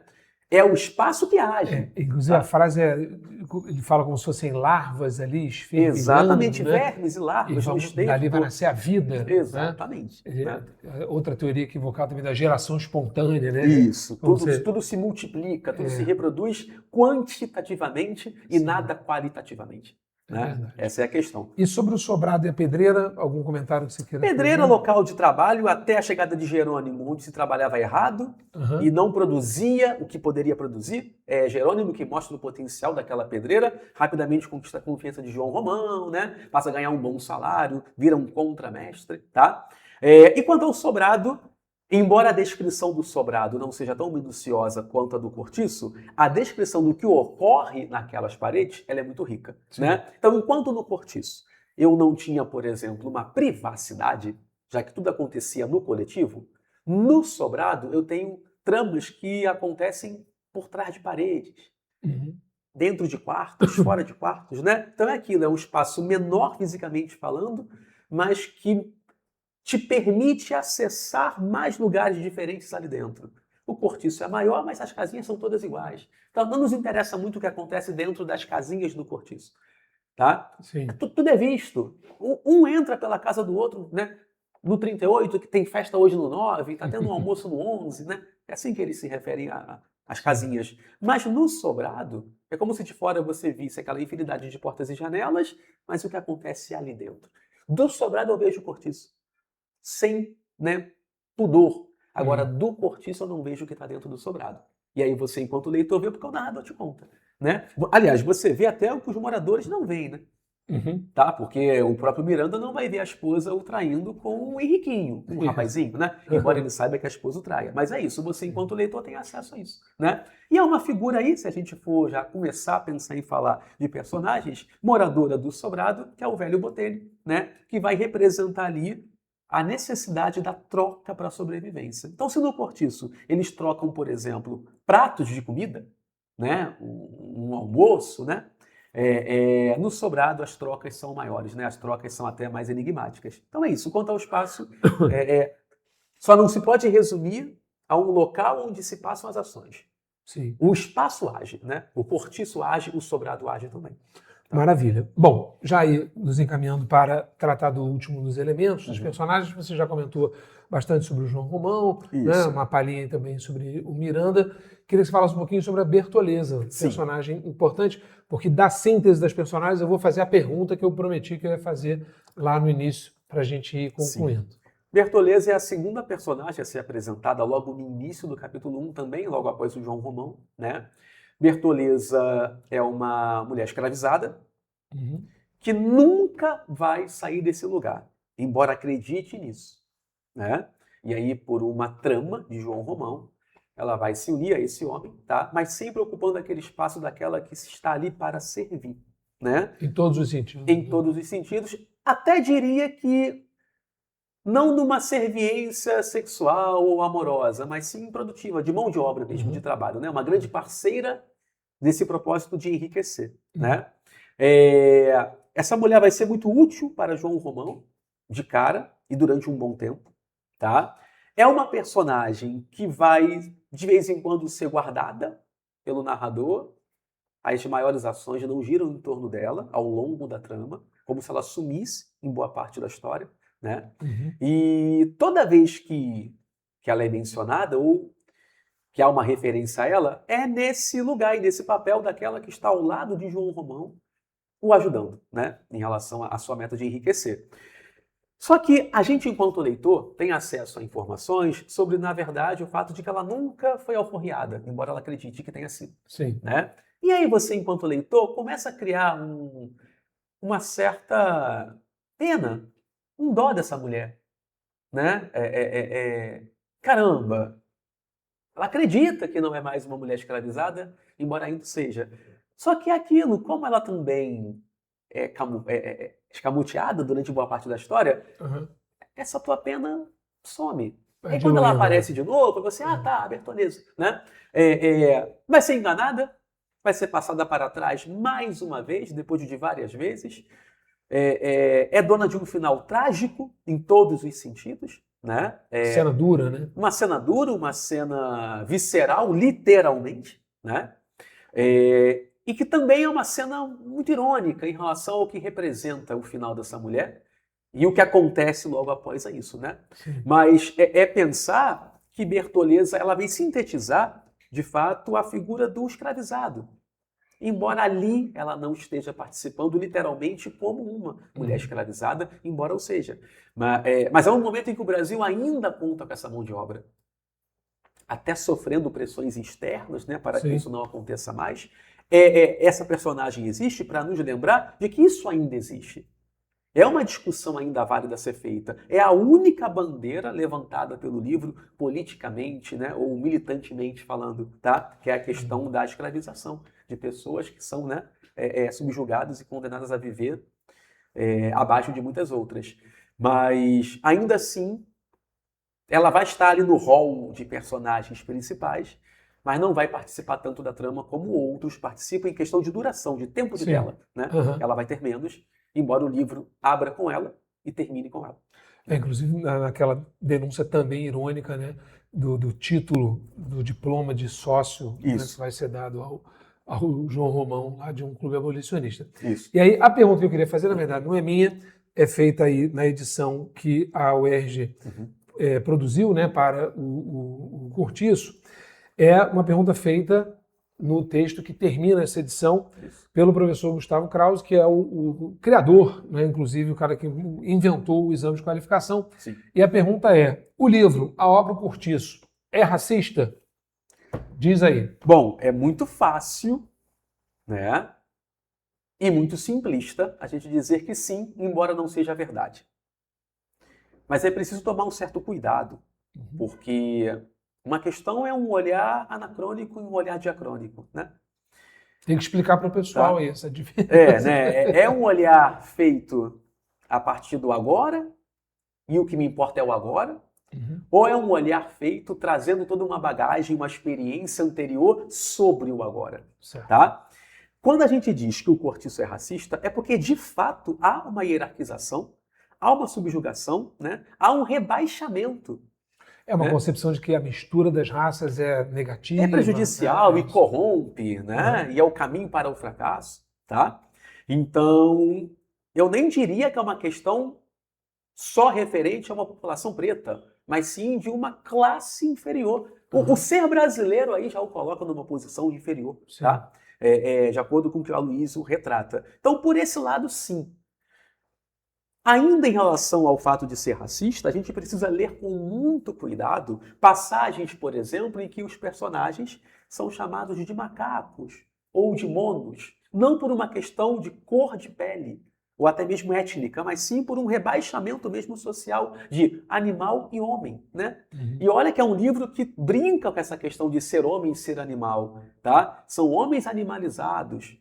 É o espaço que age. Inclusive a frase ele fala como se fossem larvas ali, esfervilhando. Exatamente, né? vermes e larvas. Dali vai nascer a vida. Exatamente. Né? Outra teoria equivocada também da geração espontânea, né? Isso, tudo se multiplica, tudo se reproduz quantitativamente e nada qualitativamente. Né? Essa é a questão. E sobre o sobrado e a pedreira, algum comentário que você queira Pedreira, fazer? local de trabalho, até a chegada de Jerônimo, onde se trabalhava errado e não produzia o que poderia produzir. É Jerônimo que mostra o potencial daquela pedreira, rapidamente conquista a confiança de João Romão, né? Passa a ganhar um bom salário, vira um contramestre, tá? E quanto ao sobrado, embora a descrição do sobrado não seja tão minuciosa quanto a do cortiço, a descrição do que ocorre naquelas paredes ela é muito rica, né? Então, enquanto no cortiço eu não tinha, por exemplo, uma privacidade, já que tudo acontecia no coletivo, no sobrado eu tenho tramas que acontecem por trás de paredes, dentro de quartos, fora de quartos, né? Então é aquilo, é um espaço menor fisicamente falando, mas que te permite acessar mais lugares diferentes ali dentro. O cortiço é maior, mas as casinhas são todas iguais. Então não nos interessa muito o que acontece dentro das casinhas do cortiço. Tá? Sim. Tudo é visto. Um entra pela casa do outro, né? No 38, que tem festa hoje no 9, está tendo um almoço no 11, né? É assim que eles se referem às casinhas. Mas no sobrado, é como se de fora você visse aquela infinidade de portas e janelas, mas o que acontece ali dentro. Do sobrado eu vejo o cortiço. Sem, né, pudor. Agora, do cortiço eu não vejo o que está dentro do sobrado. E aí você, enquanto leitor, vê porque o narrador te conta. Né? Aliás, você vê até o que os moradores não veem, né? Tá? Porque o próprio Miranda não vai ver a esposa o traindo com o Henriquinho, um rapazinho, né? Embora ele saiba que a esposa o traia. Mas é isso, você, enquanto leitor, tem acesso a isso, né? E é uma figura aí, se a gente for já começar a pensar em falar de personagens, moradora do sobrado, que é o velho Botelho, né? Que vai representar ali a necessidade da troca para a sobrevivência. Então, se no cortiço eles trocam, por exemplo, pratos de comida, né? Um almoço, né? No sobrado as trocas são maiores, né? As trocas são até mais enigmáticas. Então é isso. Quanto ao espaço, só não se pode resumir a um local onde se passam as ações. Sim. O espaço age, né? O cortiço age, o sobrado age também. Tá? Maravilha. Bom, já aí nos encaminhando para tratar do último dos elementos, dos personagens, você já comentou bastante sobre o João Romão, né? Uma palhinha também sobre o Miranda. Queria que você falasse um pouquinho sobre a Bertoleza, personagem importante, porque da síntese das personagens eu vou fazer a pergunta que eu prometi que eu ia fazer lá no início para a gente ir concluindo. Bertoleza é a segunda personagem a ser apresentada logo no início do capítulo 1 também, logo após o João Romão, né? Bertoleza é uma mulher escravizada Uhum. que nunca vai sair desse lugar, embora acredite nisso, né? E aí, por uma trama de João Romão, ela vai se unir a esse homem, tá? Mas sempre ocupando aquele espaço daquela que está ali para servir, né? Em todos os sentidos. Em todos os sentidos. Até diria que não numa serviência sexual ou amorosa, mas sim produtiva, de mão de obra mesmo, de trabalho, né? Uma grande parceira nesse propósito de enriquecer, né? Essa mulher vai ser muito útil para João Romão, de cara, e durante um bom tempo, tá? É uma personagem que vai, de vez em quando, ser guardada pelo narrador. As maiores ações não giram em torno dela ao longo da trama, como se ela sumisse em boa parte da história, né? Uhum. E toda vez que ela é mencionada ou que há uma referência a ela, é nesse lugar e nesse papel daquela que está ao lado de João Romão, o ajudando, né? Em relação à sua meta de enriquecer. Só que a gente, enquanto leitor, tem acesso a informações sobre, na verdade, o fato de que ela nunca foi alforriada, embora ela acredite que tenha sido. Sim. Né? E aí você, enquanto leitor, começa a criar uma certa pena, um dó dessa mulher. Né? Caramba, ela acredita que não é mais uma mulher escravizada, embora ainda seja. Só que é aquilo, como ela também é escamoteada durante boa parte da história, Uhum. essa tua pena some. É E aí, de quando ela lenda, aparece né? de novo, você, tá, Bertoleza, né? Vai ser enganada, vai ser passada para trás mais uma vez, depois de várias vezes. É dona de um final trágico em todos os sentidos, né? Cena dura, né? Uma cena dura, uma cena visceral, literalmente, né? E que também é uma cena muito irônica em relação ao que representa o final dessa mulher e o que acontece logo após isso, né? Sim. Mas pensar que Bertoleza ela vem sintetizar, de fato, a figura do escravizado. Embora ali ela não esteja participando literalmente como uma mulher escravizada, embora o seja. Mas é um momento em que o Brasil ainda conta com essa mão de obra, até sofrendo pressões externas, né, para que Sim. isso não aconteça mais. Essa personagem existe para nos lembrar de que isso ainda existe. É uma discussão ainda válida a ser feita. É a única bandeira levantada pelo livro politicamente, né, ou militantemente falando, tá? Que é a questão da escravização de pessoas que são, né, subjugadas e condenadas a viver abaixo de muitas outras. Mas, ainda assim, ela vai estar ali no hall de personagens principais, mas não vai participar tanto da trama como outros participam em questão de duração, de tempo de Sim. tela, né? Uhum. Ela vai ter menos, embora o livro abra com ela e termine com ela. Inclusive naquela denúncia também irônica, né, do título do diploma de sócio, né, que Isso. vai ser dado ao João Romão, lá de um clube abolicionista. Isso. E aí a pergunta que eu queria fazer, na verdade, não é minha, é feita aí na edição que a UERJ produziu, né, para o Cortiço. É uma pergunta feita no texto que termina essa edição pelo professor Gustavo Krause, que é o criador, né, inclusive o cara que inventou o exame de qualificação. Sim. E a pergunta é, o livro, a obra Cortiço, é racista? Diz aí. Bom, é muito fácil, né, e muito simplista a gente dizer que sim, embora não seja verdade. Mas é preciso tomar um certo cuidado, porque uma questão é um olhar anacrônico e um olhar diacrônico, né? Tem que explicar para o pessoal Tá. aí essa diferença. Né? É um olhar feito a partir do agora, e o que me importa é o agora, ou é um olhar feito trazendo toda uma bagagem, uma experiência anterior sobre o agora, Certo. tá? Quando a gente diz que o Cortiço é racista, é porque de fato há uma hierarquização, há uma subjugação, né? Há um rebaixamento. É uma né? concepção de que a mistura das raças é negativa. É prejudicial né? e corrompe, né? E é o caminho para o fracasso, tá? Então, eu nem diria que é uma questão só referente a uma população preta, mas sim de uma classe inferior. O ser brasileiro aí já o coloca numa posição inferior, tá? De acordo com o que o Aloysio retrata. Então, por esse lado, sim. Ainda em relação ao fato de ser racista, a gente precisa ler com muito cuidado passagens, por exemplo, em que os personagens são chamados de macacos ou de monos, não por uma questão de cor de pele ou até mesmo étnica, mas sim por um rebaixamento mesmo social de animal e homem, né? E olha que é um livro que brinca com essa questão de ser homem e ser animal, tá? São homens animalizados.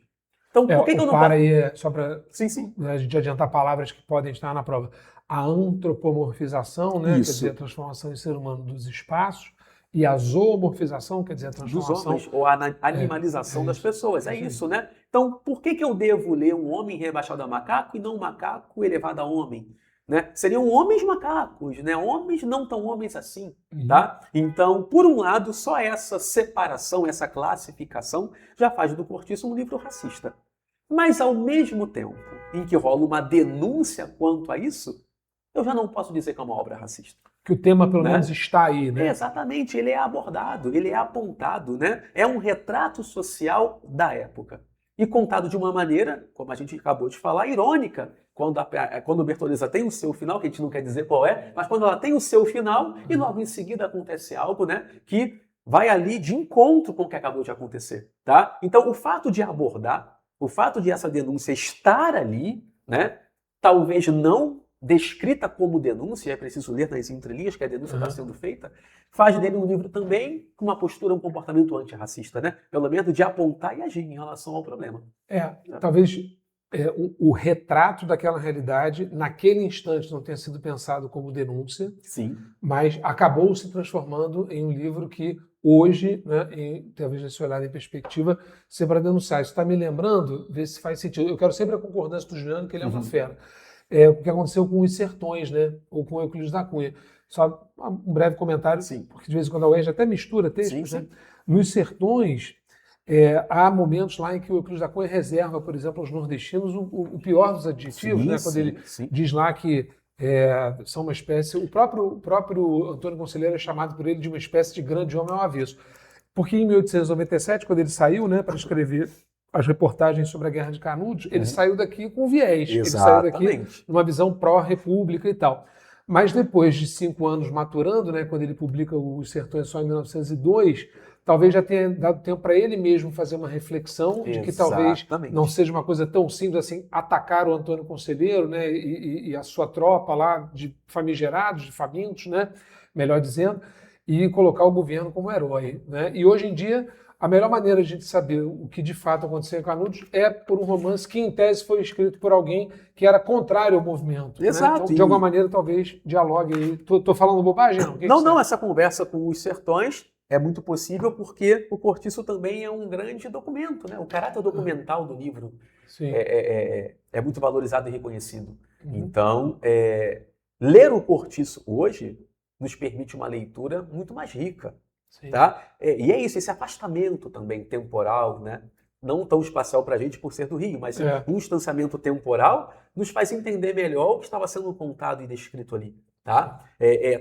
Então, por que eu O não para posso... aí, só para Sim. a gente adiantar palavras que podem estar na prova. A antropomorfização, né, quer dizer, a Isso. transformação em ser humano dos espaços, e a zoomorfização, quer dizer, a Dos transformação... homens, ou a animalização das isso. pessoas. É isso, né? Então, por que eu devo ler um homem rebaixado a macaco e não um macaco elevado a homem? Né? Seriam homens macacos, né? Homens não tão homens assim, tá? Então, por um lado, só essa separação, essa classificação já faz do Cortiço um livro racista. Mas, ao mesmo tempo em que rola uma denúncia quanto a isso, eu já não posso dizer que é uma obra racista. Que o tema, pelo né? menos, está aí, né? Exatamente, ele é abordado, ele é apontado, né? É um retrato social da época. E contado de uma maneira, como a gente acabou de falar, irônica. Quando Bertoleza tem o seu final, que a gente não quer dizer qual é, mas quando ela tem o seu final e logo em seguida acontece algo, né, que vai ali de encontro com o que acabou de acontecer, tá? Então, o fato de abordar, o fato de essa denúncia estar ali, né, talvez não descrita como denúncia, é preciso ler nas entrelinhas que a denúncia está sendo feita, faz dele um livro também com uma postura, um comportamento antirracista, né? Pelo menos de apontar e agir em relação ao problema. Talvez o retrato daquela realidade, naquele instante, não tenha sido pensado como denúncia, sim, mas acabou se transformando em um livro que hoje, né, talvez nesse olhar em perspectiva, seja para denunciar. Isso está me lembrando, ver se faz sentido. Eu quero sempre a concordância do Juliano, que ele é uma fera. O que aconteceu com os Sertões, né? Ou com o Euclides da Cunha. Só um breve comentário, porque de vez em quando a UERJ até mistura textos. Né? Nos Sertões, há momentos lá em que o Euclides da Cunha reserva, por exemplo, aos nordestinos o pior dos adjetivos, né? Quando ele diz lá que são uma espécie... O próprio Antônio Conselheiro é chamado por ele de uma espécie de grande homem ao avesso. Porque em 1897, quando ele saiu, né, para escrever as reportagens sobre a Guerra de Canudos, ele saiu daqui com viés. Exatamente. Ele saiu daqui numa visão pró-república e tal. Mas depois de 5 anos maturando, né, quando ele publica Os Sertões só em 1902, talvez já tenha dado tempo para ele mesmo fazer uma reflexão de que talvez não seja uma coisa tão simples assim atacar o Antônio Conselheiro, né, e a sua tropa lá de famigerados, de famintos, né, melhor dizendo, e colocar o governo como herói. Né? E hoje em dia, a melhor maneira de a gente saber o que de fato aconteceu em Canudos é por um romance que, em tese, foi escrito por alguém que era contrário ao movimento. Exato. Né? Então, de alguma maneira, talvez dialogue aí. Estou falando bobagem? Não, essa conversa com Os Sertões é muito possível porque o Cortiço também é um grande documento, né? O caráter documental do livro é muito valorizado e reconhecido. Então, ler o Cortiço hoje nos permite uma leitura muito mais rica. Tá? E é isso, esse afastamento também temporal, né? Não tão espacial para a gente por ser do Rio, mas um distanciamento temporal nos faz entender melhor o que estava sendo contado e descrito ali. Tá?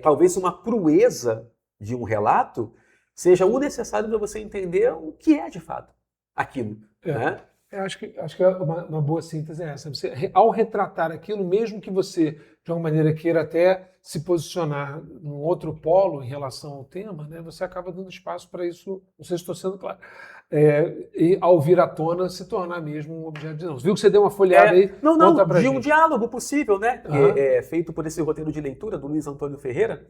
Talvez uma crueza de um relato seja o necessário para você entender o que é de fato aquilo. Né? Acho que uma boa síntese é essa. Você, ao retratar aquilo, mesmo que você, de alguma maneira, queira até se posicionar num outro polo em relação ao tema, né, você acaba dando espaço para isso, não sei se estou sendo claro, e ao vir à tona se tornar mesmo um objeto de denúncia. Viu que você deu uma folhada aí? Não, de um diálogo possível, né? Que é feito por esse roteiro de leitura do Luiz Antônio Ferreira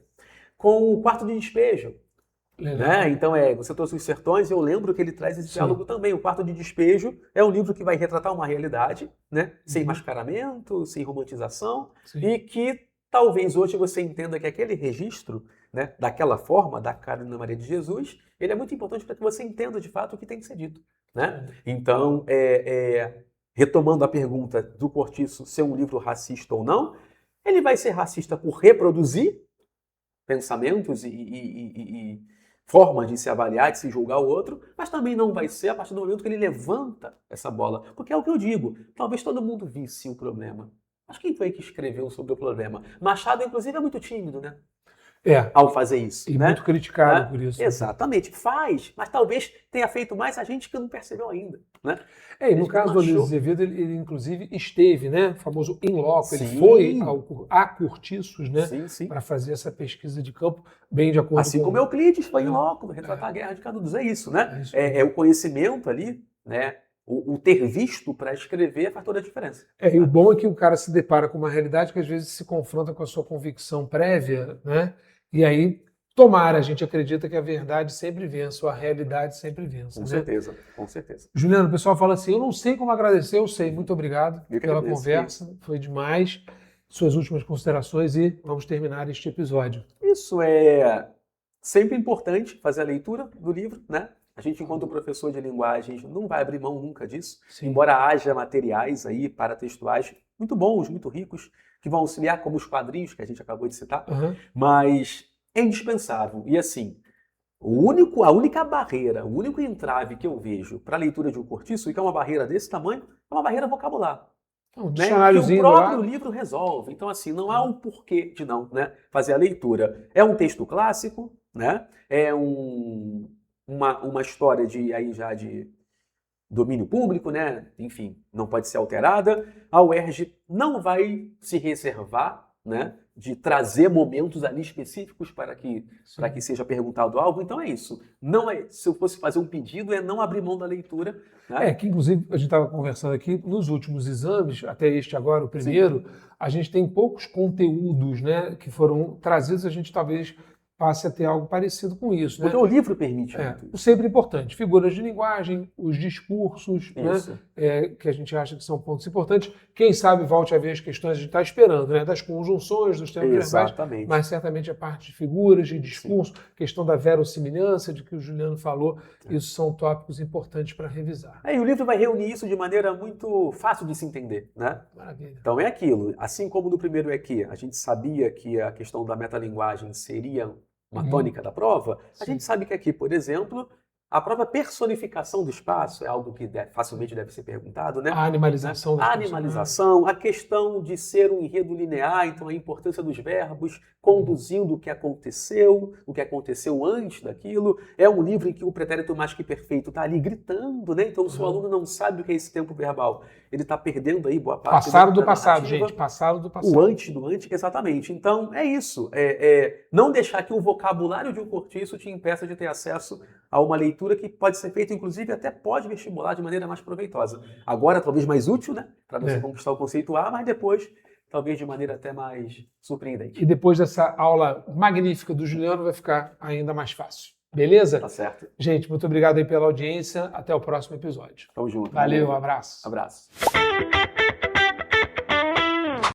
com o Quarto de Despejo. Né? Então, você trouxe Os Sertões, eu lembro que ele traz esse diálogo também. O Quarto de Despejo é um livro que vai retratar uma realidade, né? Sem mascaramento, sem romantização, e que talvez hoje você entenda que aquele registro, né, daquela forma, da Carolina Maria de Jesus, ele é muito importante para que você entenda de fato o que tem que ser dito. Né? Então, retomando a pergunta do Cortiço ser um livro racista ou não, ele vai ser racista por reproduzir pensamentos e formas de se avaliar, de se julgar o outro, mas também não vai ser a partir do momento que ele levanta essa bola. Porque é o que eu digo, talvez todo mundo visse o problema. Mas quem foi que escreveu sobre o problema? Machado, inclusive, é muito tímido, né? ao fazer isso. E né? muito criticado por isso. Exatamente, faz, mas talvez tenha feito mais a gente que não percebeu ainda. Né? E no caso do Olívio Azevedo, ele inclusive esteve, né? O famoso in loco, ele foi a Cortiços, né? Para fazer essa pesquisa de campo, bem de acordo assim com... como Euclides foi in loco, retratar a guerra de Canudos, é isso, né? É o conhecimento ali, né? O ter visto para escrever faz toda a diferença. E o bom é que o cara se depara com uma realidade que às vezes se confronta com a sua convicção prévia, né? E aí, tomara, a gente acredita que a verdade sempre vence, ou a realidade sempre vence. Com certeza, com certeza. Juliano, o pessoal fala assim, eu não sei como agradecer, eu sei. Muito obrigado pela conversa, foi demais. Suas últimas considerações e vamos terminar este episódio. Isso é sempre importante, fazer a leitura do livro, né? A gente, enquanto professor de linguagem, não vai abrir mão nunca disso, embora haja materiais aí paratextuais muito bons, muito ricos, que vão auxiliar, como os quadrinhos que a gente acabou de citar, mas é indispensável. E assim, a única barreira, o único entrave que eu vejo para a leitura de um cortiço, e que é uma barreira desse tamanho, é uma barreira vocabular. Um dicionáriozinho que o próprio livro resolve. Então, assim, não há um porquê de não, né, fazer a leitura. É um texto clássico, né? É uma história de domínio público, né? Enfim, não pode ser alterada. A UERJ não vai se reservar, né, de trazer momentos ali específicos para que seja perguntado algo. Então é isso. Não é, se eu fosse fazer um pedido, é não abrir mão da leitura. Né? Que inclusive a gente estava conversando aqui, nos últimos exames, até este agora, o primeiro, a gente tem poucos conteúdos, né, que foram trazidos, a gente talvez passe a ter algo parecido com isso. Porque o livro permite muito. Sempre importante. Figuras de linguagem, os discursos, né, que a gente acha que são pontos importantes. Quem sabe volte a ver as questões que a gente está esperando, né, das conjunções, dos tempos verbais, mas certamente a parte de figuras, de discurso, questão da verossimilhança, de que o Juliano falou, isso são tópicos importantes para revisar. E o livro vai reunir isso de maneira muito fácil de se entender. Né? Maravilha. Então é aquilo. Assim como no primeiro EQ, a gente sabia que a questão da metalinguagem seria uma tônica da prova, a gente sabe que aqui, por exemplo, a própria personificação do espaço é algo que facilmente deve ser perguntado, né? A animalização. A animalização, a questão de ser um enredo linear, então a importância dos verbos conduzindo o que aconteceu antes daquilo. É um livro em que o pretérito mais que perfeito está ali gritando, né? Então, se o aluno não sabe o que é esse tempo verbal, ele está perdendo aí boa parte Passado do passado, gente. Passado do passado. O antes do antes, exatamente. Então, é isso. Não deixar que o vocabulário de um cortiço te impeça de ter acesso a uma leitura que pode ser feita, inclusive, até pós-vestibular de maneira mais proveitosa. Agora, talvez mais útil, né? Para você conquistar o conceito A, mas depois, talvez de maneira até mais surpreendente. E depois dessa aula magnífica do Juliano, vai ficar ainda mais fácil. Beleza? Tá certo. Gente, muito obrigado aí pela audiência. Até o próximo episódio. Tamo junto. Valeu, um abraço. Abraço.